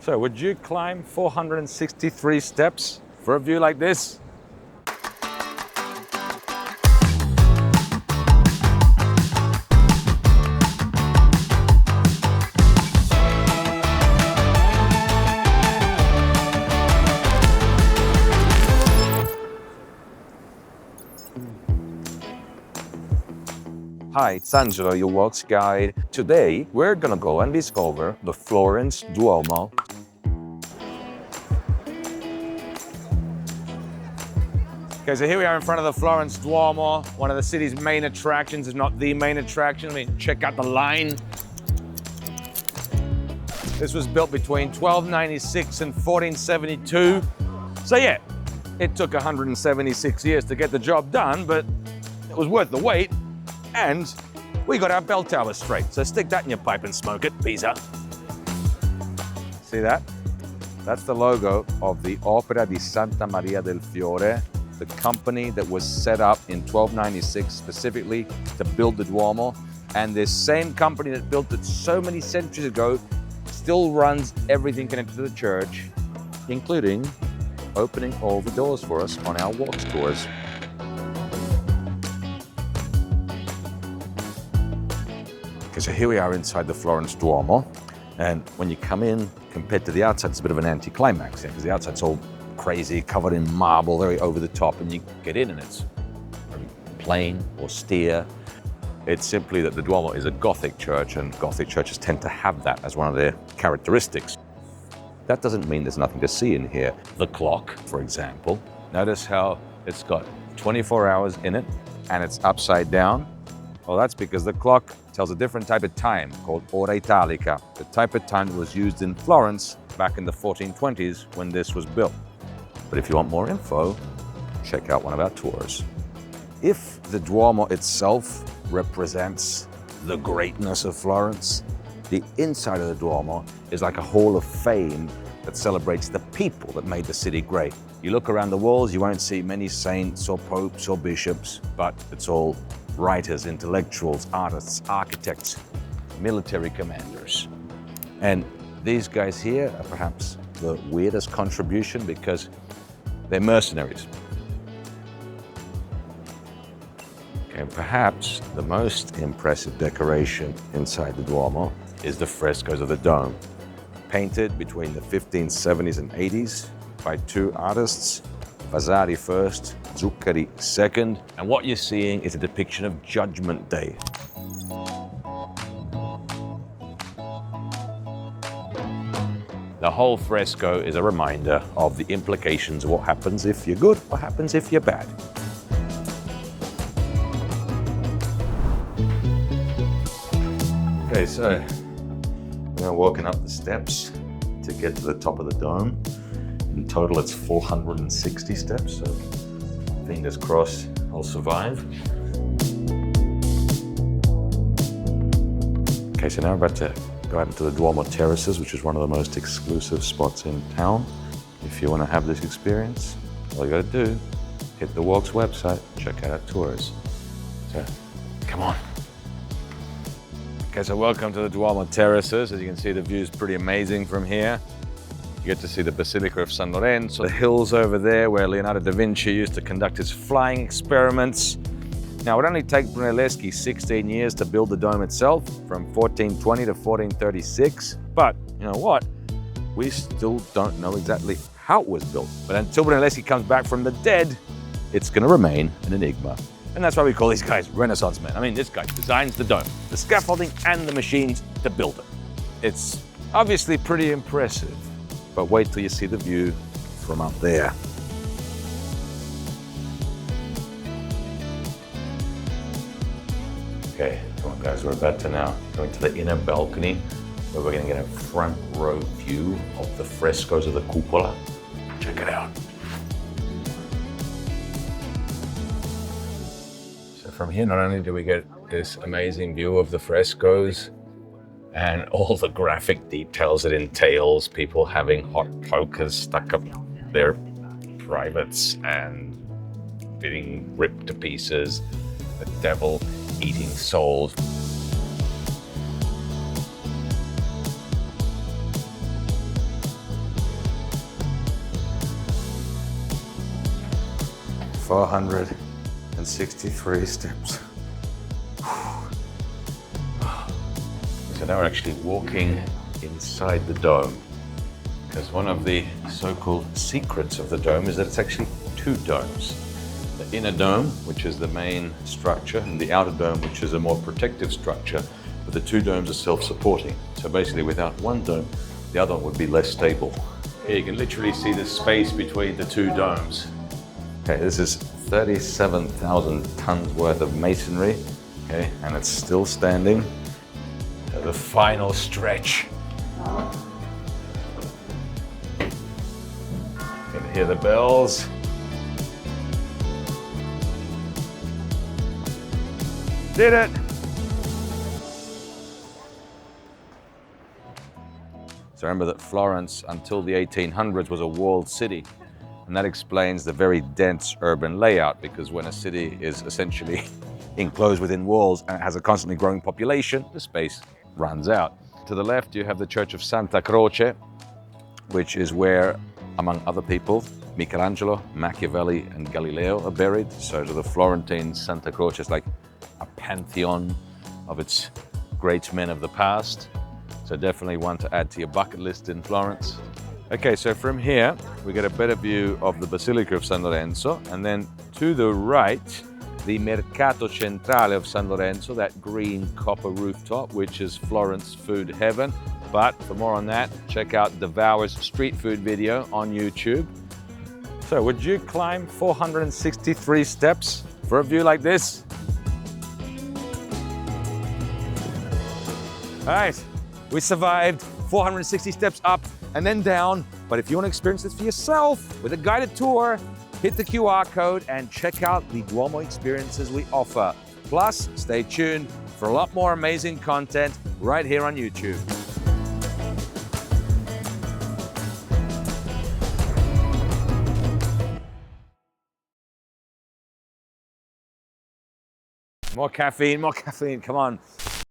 So would you climb 463 steps for a view like this? Hi, it's Angelo, your walks guide. Today, we're gonna go and discover the Florence Duomo. Okay, so here we are in front of the Florence Duomo, one of the city's main attractions, if not the main attraction. I mean, check out the line. This was built between 1296 and 1472. So yeah, it took 176 years to get the job done, but it was worth the wait. And we got our bell tower straight. So stick that in your pipe and smoke it, Pisa. See that? That's the logo of the Opera di Santa Maria del Fiore, the company that was set up in 1296 specifically to build the Duomo. And this same company that built it so many centuries ago still runs everything connected to the church, including opening all the doors for us on our walks tours. Okay, so here we are inside the Florence Duomo, and when you come in, compared to the outside, it's a bit of an anticlimax, because the outside's all crazy, covered in marble, very over the top, and you get in and it's very plain, austere. It's simply that the Duomo is a Gothic church, and Gothic churches tend to have that as one of their characteristics. That doesn't mean there's nothing to see in here. The clock, for example, notice how it's got 24 hours in it, and it's upside down. Well, that's because the clock tells a different type of time called ora italica, the type of time that was used in Florence back in the 1420s when this was built. But if you want more info, check out one of our tours. If the Duomo itself represents the greatness of Florence, the inside of the Duomo is like a hall of fame that celebrates the people that made the city great. You look around the walls, you won't see many saints or popes or bishops, but it's all writers, intellectuals, artists, architects, military commanders. And these guys here are perhaps the weirdest contribution because they're mercenaries. And perhaps the most impressive decoration inside the Duomo is the frescoes of the dome, painted between the 1570s and 80s by two artists, Vasari first, Zuccari second, and what you're seeing is a depiction of Judgment Day. The whole fresco is a reminder of the implications of what happens if you're good, what happens if you're bad. Okay, so we're walking up the steps to get to the top of the dome. In total, it's 460 steps, so fingers crossed I'll survive. Okay, so now we're about to go out into the Duomo terraces, which is one of the most exclusive spots in town. If you want to have this experience, all you got to do, hit the Walks website, check out our tours. So, come on. Okay, so welcome to the Duomo terraces. As you can see, the view is pretty amazing from here. You get to see the Basilica of San Lorenzo, the hills over there where Leonardo da Vinci used to conduct his flying experiments. Now, it would only take Brunelleschi 16 years to build the dome itself, from 1420 to 1436. But you know what? We still don't know exactly how it was built. But until Brunelleschi comes back from the dead, it's going to remain an enigma. And that's why we call these guys Renaissance men. I mean, this guy designs the dome, the scaffolding, and the machines to build it. It's obviously pretty impressive. But wait till you see the view from up there. Okay, come on guys, we're about to now go into the inner balcony where we're gonna get a front row view of the frescoes of the cupola. Check it out. So from here, not only do we get this amazing view of the frescoes, and all the graphic details it entails, people having hot pokers stuck up their privates and being ripped to pieces, the devil eating souls. 463 steps. So now we're actually walking inside the dome, because one of the so-called secrets of the dome is that it's actually two domes. The inner dome, which is the main structure, and the outer dome, which is a more protective structure, but the two domes are self-supporting. So basically without one dome, the other one would be less stable. Here you can literally see the space between the two domes. Okay, this is 37,000 tons worth of masonry, okay, and it's still standing. So the final stretch. You can hear the bells. Did it! So remember that Florence, until the 1800s, was a walled city. And that explains the very dense urban layout, because when a city is essentially enclosed within walls and it has a constantly growing population, the space runs out. To the left, you have the Church of Santa Croce, which is where, among other people, Michelangelo, Machiavelli, and Galileo are buried. So to the Florentine, Santa Croce is like a pantheon of its great men of the past. So definitely one to add to your bucket list in Florence. Okay, so from here, we get a better view of the Basilica of San Lorenzo, and then to the right, the Mercato Centrale of San Lorenzo, that green copper rooftop, which is Florence food heaven. But for more on that, check out Devour's street food video on YouTube. So would you climb 463 steps for a view like this? All right, we survived 460 steps up and then down. But if you want to experience this for yourself with a guided tour, hit the QR code and check out the Duomo experiences we offer. Plus, stay tuned for a lot more amazing content right here on YouTube. More caffeine, come on.